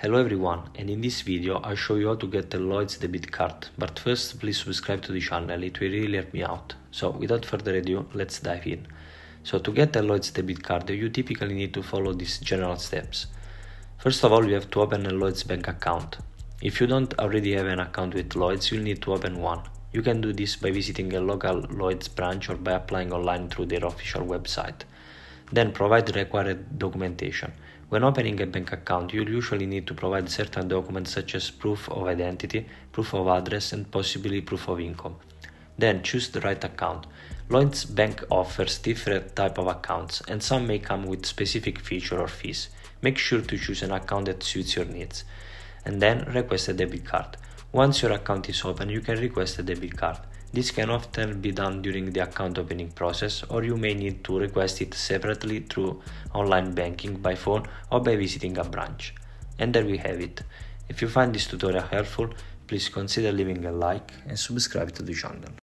Hello everyone, and in this video I'll show you how to get a Lloyds Debit card, but first please subscribe to the channel, it will really help me out. So without further ado, let's dive in. So to get a Lloyds Debit card, you typically need to follow these general steps. First of all, you have to open a Lloyds bank account. If you don't already have an account with Lloyds, you'll need to open one. You can do this by visiting a local Lloyds branch or by applying online through their official website. Then provide the required documentation. When opening a bank account, you'll usually need to provide certain documents such as proof of identity, proof of address, and possibly proof of income. Then choose the right account. Lloyds Bank offers different types of accounts, and some may come with specific features or fees. Make sure to choose an account that suits your needs. And then request a debit card. Once your account is open, you can request a debit card. This can often be done during the account opening process, or you may need to request it separately through online banking, by phone, or by visiting a branch. And there we have it. If you find this tutorial helpful, please consider leaving a like and subscribe to the channel.